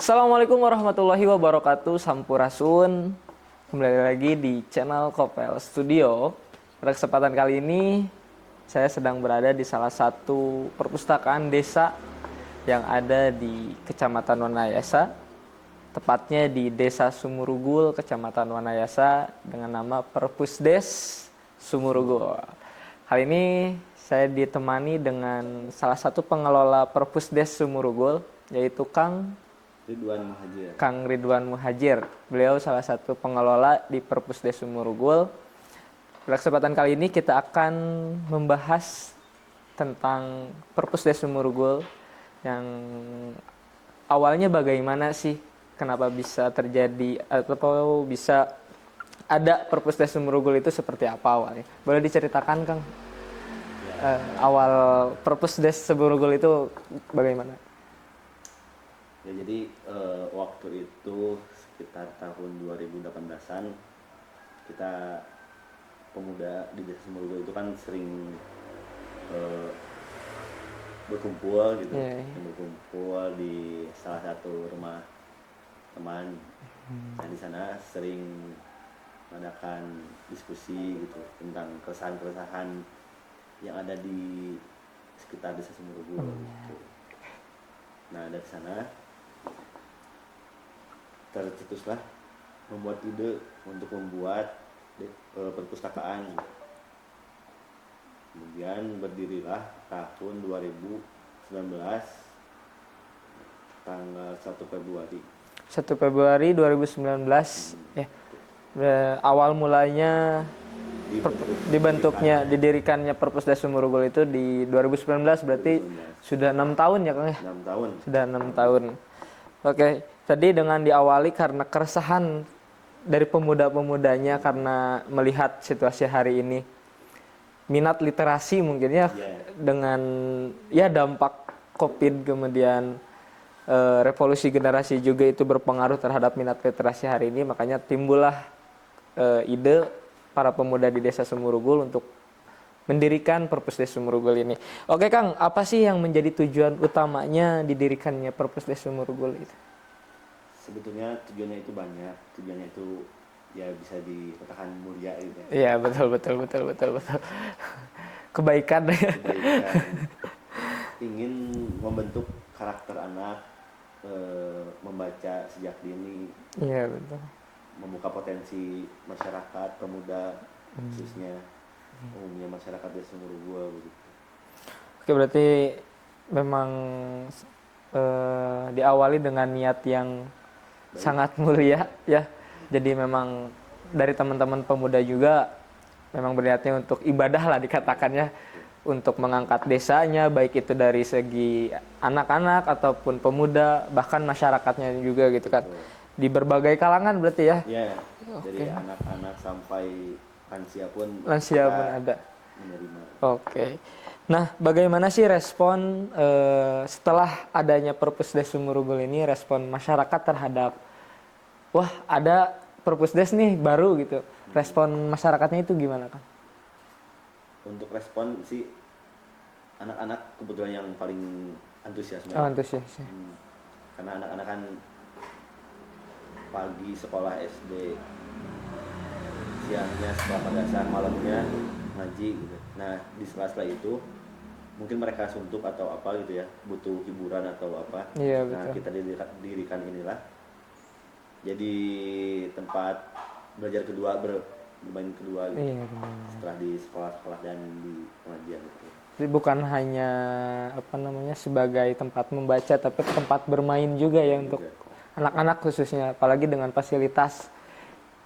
Assalamualaikum warahmatullahi wabarakatuh. Sampurasun. Kembali lagi di channel Kopel Studio. Pada kesempatan kali ini saya sedang berada di salah satu perpustakaan desa yang ada di Kecamatan Wanayasa, tepatnya di Desa Sumurugul, Kecamatan Wanayasa, dengan nama Perpusdes Sumurugul. Kali ini saya ditemani dengan salah satu pengelola Perpusdes Sumurugul, yaitu Kang Ridwan Muhajir. Beliau salah satu pengelola di Perpusdes Sumurugul. Pada kesempatan kali ini kita akan membahas tentang Perpusdes Sumurugul yang awalnya bagaimana sih, kenapa bisa terjadi atau bisa ada Perpusdes Sumurugul itu seperti apa awalnya. Boleh diceritakan, Kang? Awal Perpusdes Sumurugul itu bagaimana? Ya, jadi waktu itu sekitar tahun 2018-an kita pemuda di Desa Sumurugul itu kan sering berkumpul gitu, berkumpul di salah satu rumah teman. Nah, di sana sering mengadakan diskusi gitu tentang keresahan-keresahan yang ada di sekitar Desa Sumurugul gitu. Nah, dari sana tercetuslah membuat ide untuk membuat perpustakaan. Kemudian berdirilah tahun 2019 tanggal 1 Februari. 1 Februari 2019 ya. Awal mulanya didirikannya Perpusdes Sumurugul itu di 2019, berarti 2019. Sudah 6 tahun ya, Kang ya? 6 tahun. Sudah 6 tahun. Oke, tadi dengan diawali karena keresahan dari pemuda-pemudanya karena melihat situasi hari ini. Minat literasi mungkin ya, dengan ya dampak Covid, kemudian revolusi generasi juga itu berpengaruh terhadap minat literasi hari ini, makanya timbullah ide para pemuda di Desa Sumurugul untuk mendirikan Perpusdes Sumurugul ini. Oke, Kang, apa sih yang menjadi tujuan utamanya didirikannya Perpusdes Sumurugul itu? Sebetulnya tujuannya itu banyak. Tujuannya itu ya bisa dikatakan mulia gitu. Iya, betul. Kebaikan. Ingin membentuk karakter anak, membaca sejak dini. Iya, betul. Membuka potensi masyarakat pemuda, khususnya umumnya masyarakat Desa Sumurugul begitu. Oke, berarti memang diawali dengan niat yang sangat mulia ya. Jadi memang dari teman-teman pemuda juga memang berniatnya untuk ibadah lah dikatakannya, untuk mengangkat desanya, baik itu dari segi anak-anak ataupun pemuda, bahkan masyarakatnya juga gitu kan. Di berbagai kalangan berarti ya? Iya, dari anak-anak sampai lansia pun ada menerima. Oke. Nah, bagaimana sih respon setelah adanya Perpusdes Sumurugul ini, respon masyarakat terhadap wah ada Perpusdes nih baru gitu? Respon masyarakatnya itu gimana, Kang? Untuk respon sih anak-anak kebetulan yang paling antusias. Antusias ya. Karena anak-anak kan pagi sekolah SD, siangnya sekolah madrasah, malamnya ngaji gitu. Nah, di sela-sela itu mungkin mereka suntuk atau apa gitu ya, butuh hiburan atau apa. Iya, nah, betul. kita dirikan inilah jadi tempat belajar kedua, bermain kedua gitu. Iya, setelah di sekolah-sekolah dan di pengajian gitu. Jadi bukan hanya sebagai tempat membaca, tapi tempat bermain juga ya untuk anak-anak khususnya, apalagi dengan fasilitas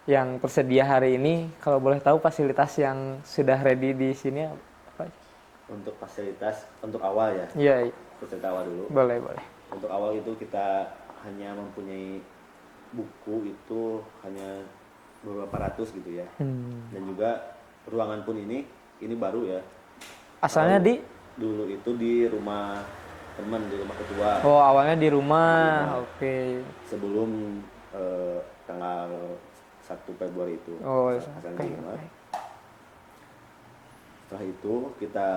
yang tersedia hari ini. Kalau boleh tahu fasilitas yang sudah ready di sini apa? Untuk fasilitas untuk awal ya. Iya. Fasilitas awal dulu. Boleh. Untuk awal itu kita hanya mempunyai buku itu hanya beberapa ratus gitu ya. Dan juga ruangan pun ini baru ya. Asalnya dulu itu di rumah teman, di rumah ketua. Oh, awalnya di rumah. Oke. Sebelum tanggal 1 Februari itu. Oh, asalnya di rumah. Setelah itu kita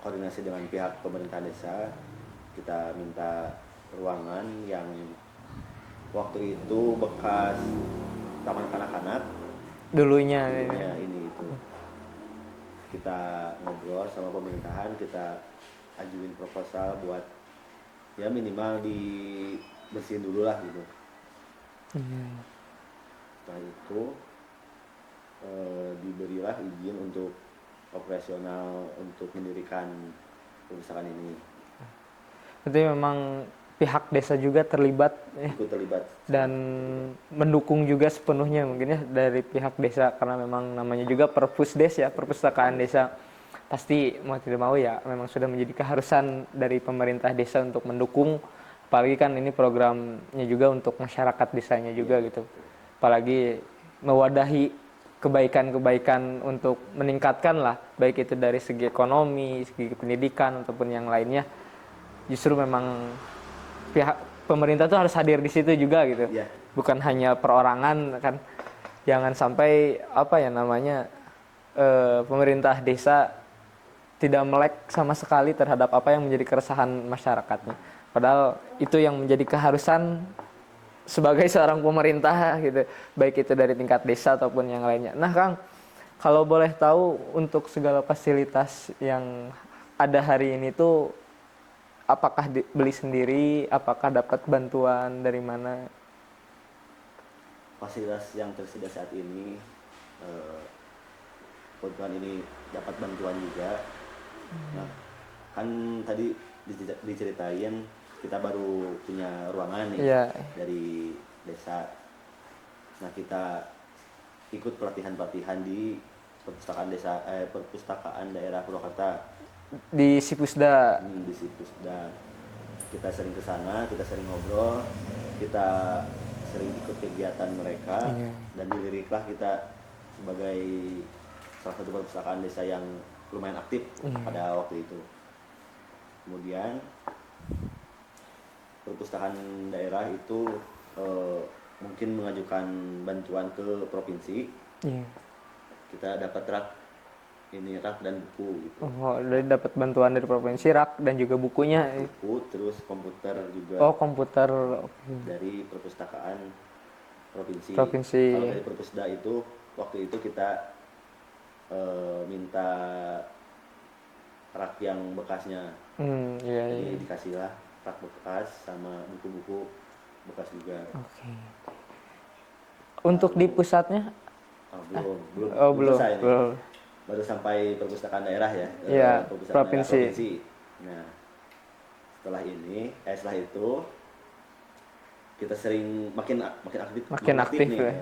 koordinasi dengan pihak pemerintah desa, kita minta ruangan yang waktu itu bekas taman kanak-kanak Dulunya dulunya ini itu. Kita ngobrol sama pemerintahan, kita ajuin proposal buat ya minimal dibersihin dulu lah gitu. Setelah itu diberilah izin untuk operasional untuk mendirikan perpustakaan ini. Berarti memang pihak desa juga terlibat ya, Ikut terlibat dan mendukung juga sepenuhnya mungkin ya dari pihak desa, karena memang namanya juga Perpusdes ya, perpustakaan desa. Pasti mau tidak mau ya memang sudah menjadi keharusan dari pemerintah desa untuk mendukung, apalagi kan ini programnya juga untuk masyarakat desanya juga gitu. Apalagi mewadahi kebaikan-kebaikan untuk meningkatkan lah, baik itu dari segi ekonomi, segi pendidikan ataupun yang lainnya. Justru memang pihak pemerintah tuh harus hadir di situ juga gitu. ya. Bukan hanya perorangan kan. Jangan sampai apa ya namanya pemerintah desa tidak melek sama sekali terhadap apa yang menjadi keresahan masyarakatnya. Padahal itu yang menjadi keharusan sebagai seorang pemerintah gitu. Baik itu dari tingkat desa ataupun yang lainnya. Nah, Kang, kalau boleh tahu untuk segala fasilitas yang ada hari ini tuh apakah beli sendiri, apakah dapat bantuan dari mana? Fasilitas yang tersedia saat ini kebetulan ini dapat bantuan juga. Nah, kan tadi diceritain kita baru punya ruangan nih dari desa. Nah, kita ikut pelatihan-pelatihan di perpustakaan daerah Purwakarta. Di Sipusda. Di Sipusda. Kita sering ke sana, kita sering ngobrol, kita sering ikut kegiatan mereka, dan diliriklah kita sebagai salah satu perpustakaan desa yang lumayan aktif pada waktu itu. Kemudian perpustakaan daerah itu mungkin mengajukan bantuan ke provinsi. Kita dapat rak dan buku gitu. Oh, dari dapat bantuan dari provinsi, rak dan juga bukunya. Buku, terus komputer juga. Oh, komputer. Dari perpustakaan provinsi. Provinsi. Kalau dari Perpusda itu waktu itu kita minta rak yang bekasnya. Jadi dikasihlah rak bekas sama buku-buku bekas juga. Oke. Untuk di pusatnya? Belum selesai nih. Baru sampai perpustakaan daerah ya. Provinsi. Nah, setelah itu kita sering makin aktif nih.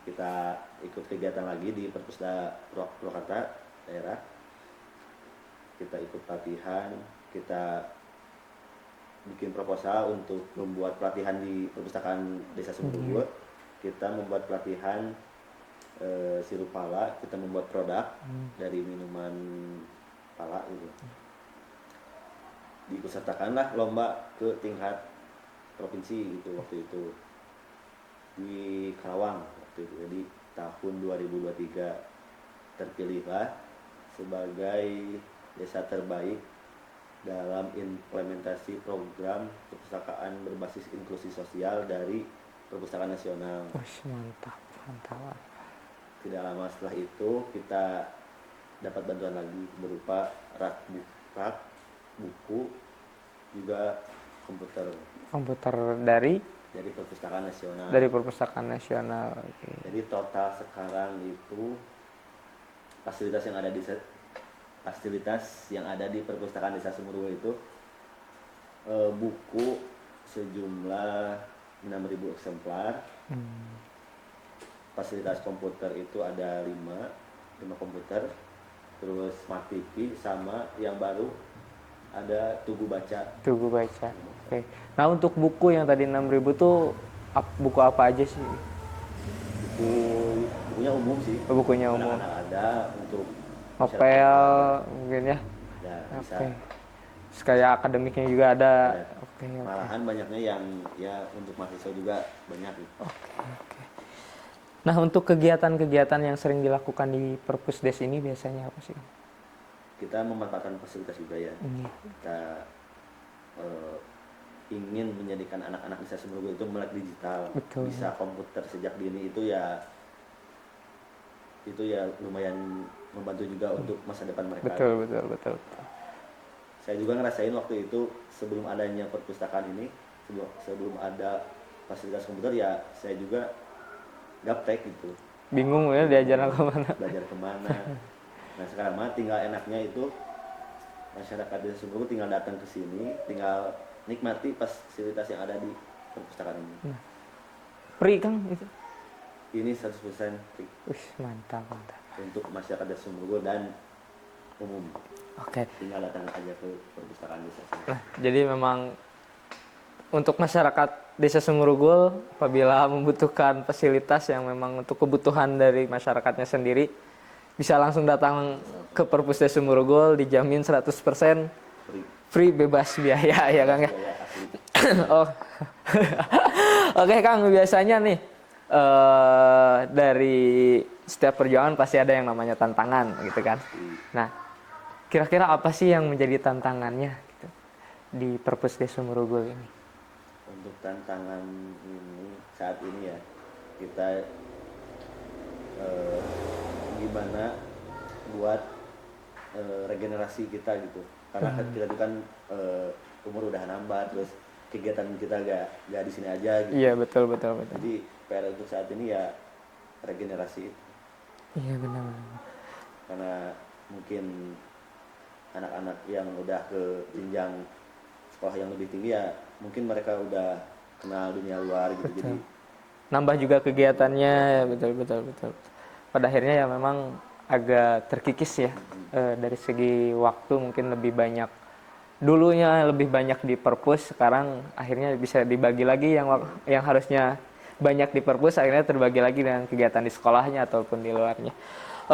Kita ikut kegiatan lagi di Perpusda Purwakarta daerah. Kita ikut pelatihan, kita bikin proposal untuk membuat pelatihan di perpustakaan Desa Sumberwuluh. Kita membuat pelatihan sirup pala, kita membuat produk dari minuman pala gitu. Diikutsertakanlah lomba ke tingkat provinsi gitu waktu itu di Karawang waktu itu. Jadi tahun 2023 terpilihlah sebagai desa terbaik dalam implementasi program perpustakaan berbasis inklusi sosial dari Perpustakaan Nasional. Mantap. Tidak lama setelah itu kita dapat bantuan lagi berupa rak, buku, juga komputer dari Perpustakaan Nasional. Perpustakaan Nasional. Okay. Jadi total sekarang itu fasilitas yang ada di Perpustakaan Desa Sumberwuluh itu buku sejumlah 6.000 eksemplar. Fasilitas komputer itu ada 5 komputer, terus smart TV, sama yang baru ada Tugu Baca. Oke. Nah, untuk buku yang tadi 6.000 tuh buku apa aja sih? Bukunya umum sih. Bukunya umum. Ada untuk novel mungkin ya. Bisa. Kayak akademiknya juga ada. Oke. Malahan banyaknya yang ya untuk mahasiswa juga banyak. Oke. Nah, untuk kegiatan-kegiatan yang sering dilakukan di Perpusdes ini biasanya apa sih? Kita memanfaatkan fasilitas juga ya. Kita ingin menjadikan anak-anak Desa Sumberugul itu melek digital, Betul. bisa komputer sejak dini, itu ya lumayan membantu juga untuk masa depan mereka. Betul. Saya juga ngerasain waktu itu sebelum adanya perpustakaan ini, sebelum ada fasilitas komputer ya saya juga gaptek gitu. Bingung ya diajar kemana. Belajar kemana. Nah sekarang mah tinggal enaknya itu masyarakat Desa Sumberugul tinggal datang ke sini, tinggal nikmati fasilitas yang ada di perpustakaan ini. Free Kang itu. Ini 100% free Mantap. untuk masyarakat Desa Sumberugul dan umum. Oke. Tinggal datang aja ke perpustakaan desa sini. Nah, jadi memang untuk masyarakat Desa Sumberugul apabila membutuhkan fasilitas yang memang untuk kebutuhan dari masyarakatnya sendiri bisa langsung datang ke Perpus Desa Sumberugul, dijamin 100% free bebas biaya ya Kang ya. Oh. Oke Kang, biasanya nih dari setiap perjuangan pasti ada yang namanya tantangan gitu kan. Nah, kira-kira apa sih yang menjadi tantangannya gitu, di Perpus Desa Sumberugul ini? Untuk tantangan ini saat ini ya kita gimana buat regenerasi kita gitu, karena kita itu kan umur udah nambah, terus kegiatan kita gak di sini aja gitu. Iya betul. Jadi PR untuk saat ini ya regenerasi itu. Iya benar. Karena mungkin anak-anak yang udah ke jenjang sekolah yang lebih tinggi ya mungkin mereka udah kenal dunia luar gitu. Betul. Jadi Nambah juga kegiatannya ya, betul. Pada akhirnya ya memang agak terkikis ya, dari segi waktu mungkin lebih banyak. Dulunya lebih banyak di perpus, sekarang akhirnya bisa dibagi lagi yang harusnya banyak di perpus akhirnya terbagi lagi dengan kegiatan di sekolahnya ataupun di luarnya.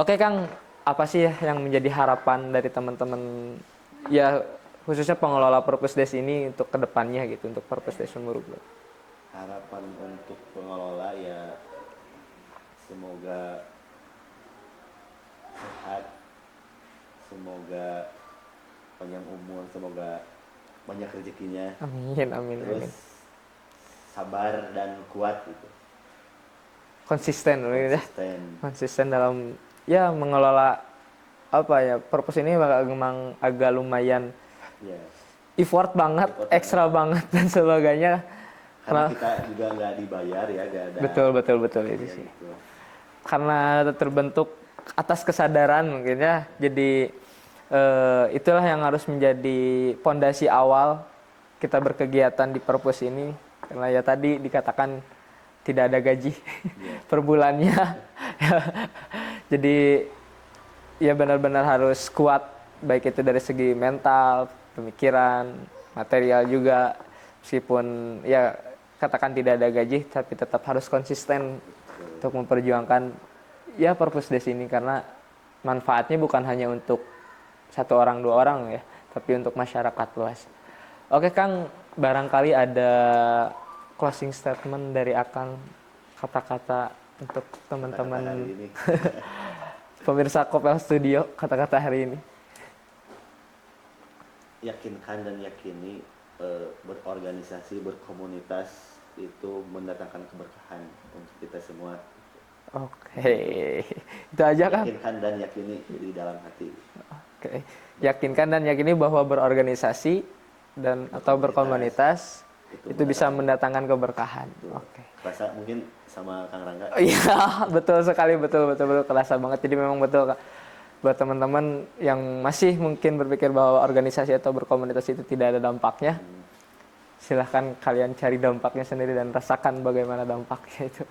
Oke Kang, apa sih ya yang menjadi harapan dari teman-teman ya khususnya pengelola Perpus Des ini untuk kedepannya gitu, untuk Perpus Des Sumberugul? harapan untuk pengelola ya semoga sehat, semoga panjang umur, semoga banyak rezekinya, Amin. terus sabar dan kuat gitu, Konsisten ya. konsisten. Konsisten dalam ya mengelola apa ya, Perpus ini memang agak lumayan Ya, effort banget, ekstra banget dan sebagainya. karena kita juga nggak dibayar ya, nggak ada. Betul itu Ya, sih. gitu. Karena terbentuk atas kesadaran mungkin ya. Jadi itulah yang harus menjadi pondasi awal kita berkegiatan di Perpus ini. Karena ya tadi dikatakan tidak ada gaji per bulannya. Jadi ya benar-benar harus kuat, baik itu dari segi mental, pemikiran, material juga. Meskipun ya katakan tidak ada gaji, tapi tetap harus konsisten untuk memperjuangkan ya Perpus Des ini, karena manfaatnya bukan hanya untuk satu orang dua orang ya, tapi untuk masyarakat luas. Oke Kang, barangkali ada closing statement dari Akang, kata-kata untuk teman-teman Kata-kata hari ini. pemirsa Kopel Studio, kata-kata hari ini. Yakinkan dan yakini berorganisasi, berkomunitas itu mendatangkan keberkahan untuk kita semua. Oke, itu aja Kang. Yakinkan dan yakini di dalam hati. Oke, yakinkan dan yakini bahwa berorganisasi dan atau berkomunitas itu bisa mendatangkan keberkahan. Oke. Rasa mungkin sama Kang Rangga. Iya, betul sekali, betul kerasa banget. Jadi memang betul Kak. Buat teman-teman yang masih mungkin berpikir bahwa organisasi atau berkomunitas itu tidak ada dampaknya, silahkan kalian cari dampaknya sendiri dan rasakan bagaimana dampaknya itu.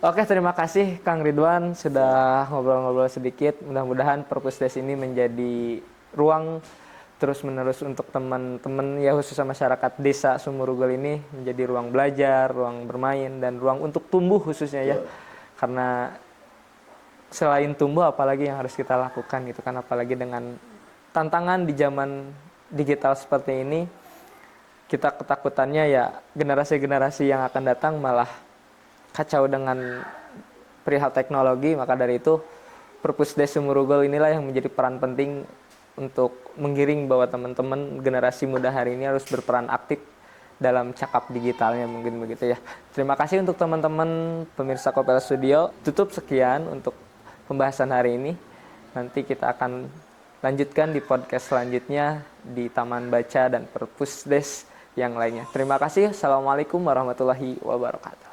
Oke, terima kasih Kang Ridwan sudah ngobrol-ngobrol sedikit. Mudah-mudahan Perpus Des ini menjadi ruang terus-menerus untuk teman-teman ya, khususnya masyarakat Desa Sumberugul ini menjadi ruang belajar, ruang bermain, dan ruang untuk tumbuh khususnya ya. Karena selain tumbuh apalagi yang harus kita lakukan gitu kan, apalagi dengan tantangan di zaman digital seperti ini, kita ketakutannya ya generasi-generasi yang akan datang malah kacau dengan perihal teknologi. Maka dari itu Perpus Des Sumberugul inilah yang menjadi peran penting untuk menggiring bahwa teman-teman generasi muda hari ini harus berperan aktif dalam cakap digitalnya, mungkin begitu ya. Terima kasih untuk teman-teman pemirsa Kopel Studio. Tutup sekian untuk pembahasan hari ini. Nanti kita akan lanjutkan di podcast selanjutnya di Taman Baca dan Perpusdes yang lainnya. Terima kasih. Assalamualaikum warahmatullahi wabarakatuh.